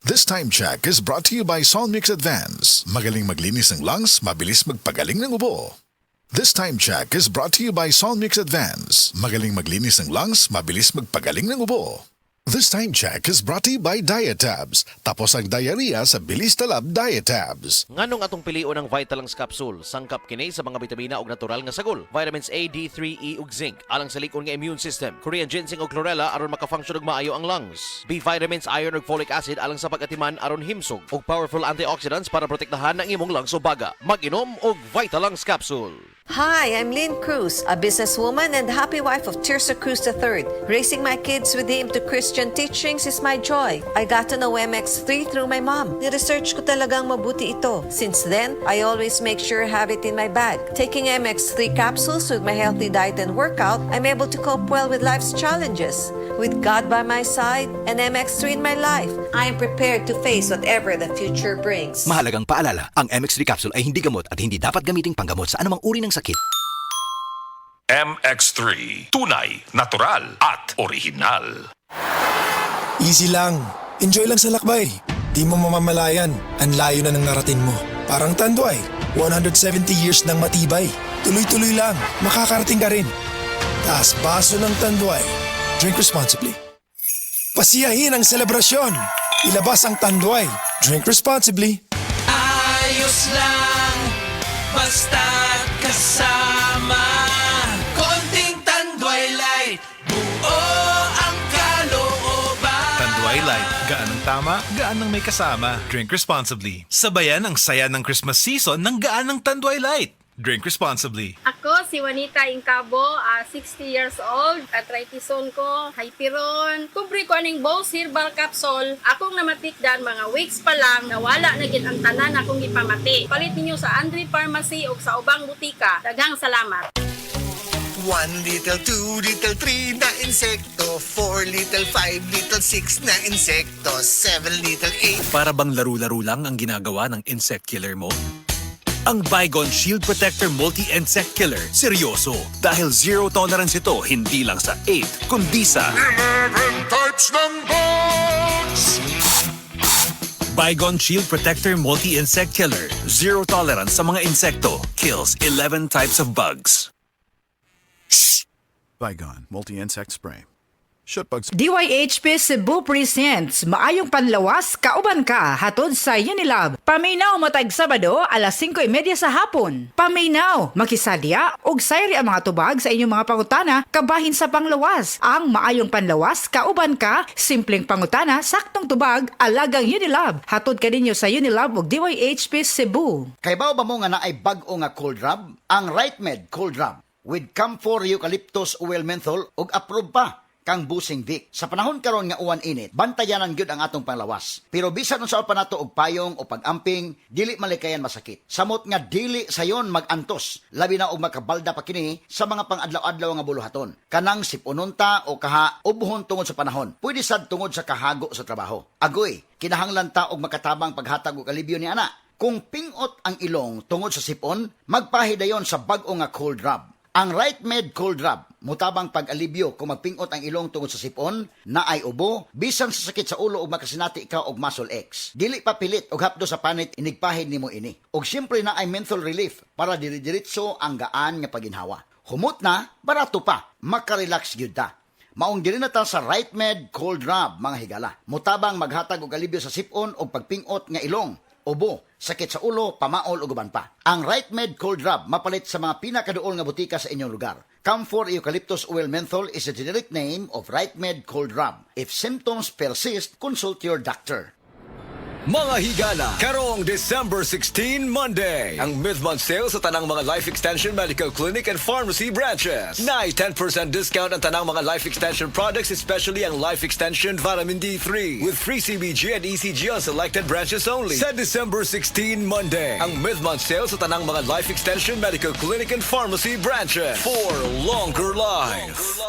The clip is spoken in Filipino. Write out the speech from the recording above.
This time check is brought to you by Solmix Advance. Magaling maglinis ng lungs, mabilis magpagaling ng ubo. This time check is brought to you by Solmix Advance. Magaling maglinis ng lungs, mabilis magpagaling ng ubo. This time check is brought to you by Diatabs. Tapos ang diarrhea sa bilis talab Diatabs. Nganong atong pilion ng Vitalangs Capsule, sangkap kini sa mga bitamina ug natural nga sagol. Vitamins A, D3, E ug zinc alang sa likon nga immune system. Korean ginseng ug chlorella aron maka-function og maayo ang lungs. B vitamins, iron ug folic acid alang sa pag-atiman aron himsog ug powerful antioxidants para protektahan ang imong lungs o baga. Mag-inom og Vitalangs Capsule. Hi, I'm Lynn Cruz, a businesswoman and happy wife of Tirsa Cruz III. Raising my kids with him to Christian teachings is my joy. I got to know MX3 through my mom. Ni-research ko talagang mabuti ito. Since then, I always make sure I have it in my bag. Taking MX3 capsules with my healthy diet and workout, I'm able to cope well with life's challenges. With God by my side and MX3 in my life, I am prepared to face whatever the future brings. Mahalagang paalala, ang MX3 capsule ay hindi gamot at hindi dapat gamiting panggamot sa anumang uri ng sakit. MX3. Tunay, natural, at original. Easy lang. Enjoy lang sa lakbay. Di mo mamamalayan. Ang layo na ng narating mo. Parang Tanduay. 170 years ng matibay. Tuloy-tuloy lang. Makakarating ka rin. Taas baso ng Tanduay. Drink responsibly. Pasiyahin ang selebrasyon. Ilabas ang Tanduay. Drink responsibly. Ayos lang, basta't kasama. Konting Tanduay Light, buo ang kalooban. Tanduay Light, gaan ang tama, gaan ang may kasama. Drink responsibly. Sabayan ang saya ng Christmas season ng gaan ng Tanduay Light. Drink responsibly. Ako si Juanita Incabo, 60 years old, arthritis-on ko, hyperon. Kubre ko aning Bose Herbal Capsule. Akong namatikdan mga weeks pa lang, nawala na gid ang tanan akong ipamati. Palit ninyo sa Andre Pharmacy o sa ubang butika. Daghang salamat. 1 little, 2 little, 3 na insekto. 4 little, 5 little, 6 na insekto. 7 little, 8. Para bang laro-laro lang ang ginagawa ng insect killer mo? Ang Baygon Shield Protector Multi-Insect Killer, seryoso. Dahil zero tolerance ito, hindi lang sa 8, kundi sa 11 types ng bugs! Baygon Shield Protector Multi-Insect Killer. Zero tolerance sa mga insekto. Kills 11 types of bugs. Baygon Multi-Insect Spray. Shotbugs. DYHP Cebu presents Maayong Panlawas, Kauban Ka, hatod sa Unilab. Paminaw matag Sabado, alas 5:30 sa hapon. Paminaw, makisadya, og sayri ang mga tubag sa inyong mga pangutana, kabahin sa panglawas. Ang Maayong Panlawas, Kauban Ka, simpleng pangutana, saktong tubag, alagang Unilab. Hatod ka ninyo sa Unilab ug DYHP Cebu. Kay bao ba mo nga na ay bag-o nga cold rub? Ang RightMed Cold Rub with Camphor Eucalyptus Oil Menthol ug approved pa kang Busing Vic. Sa panahon karon nga uwan init, bantayanan gyud ang atong panglawas. Pero bisan unsa pa nato og payong o pag-amping, dili malikayan masakit. Samot nga dili sayon mag-antos, labi na og makabalda pa kini sa mga pang-adlaw-adlaw nga buluhaton. Kanang sipununta o kaha ubuhon tungod sa panahon. Pwede sad tungod sa kahago sa trabaho. Agoy, kinahanglan ta og makatabang paghatag og alibyo ni ana. Kung pingot ang ilong tungod sa sipon, magpahidayon sa bag-o nga cold rub. Ang RightMed Cold Rub, mutabang pag-alibyo kung magpingot ang ilong tungod sa sipon, na ay ubo, bisan sa sakit sa ulo o makasinati ikaw og muscle X. Dili pa pilit og hapdo sa panit inigpahid nimo ini. Og siyempre na ay menthol relief para diri-diretso ang gaan nga paginhawa. Humot na, barato pa, makarelax gyud ta. Maong diri na ta sa RightMed Cold Rub, mga higala. Mutabang maghatag og alibyo sa sipon o pagpingot nga ilong, ubo, sakit sa ulo, pamaol o guban pa. Ang RightMed Cold Rub mapalit sa mga pinakaduol nga butika sa inyong lugar. Camphor Eucalyptus Oil Menthol is a generic name of RightMed Cold Rub. If symptoms persist, consult your doctor. Mga higala, karong December 16, Monday, ang mid-month sale sa tanang mga Life Extension Medical Clinic and Pharmacy branches. Na'y 10% discount ang tanang mga Life Extension products, especially ang Life Extension Vitamin D3, with free CBG and ECG on selected branches only. Sa December 16, Monday, ang mid-month sale sa tanang mga Life Extension Medical Clinic and Pharmacy branches for longer life.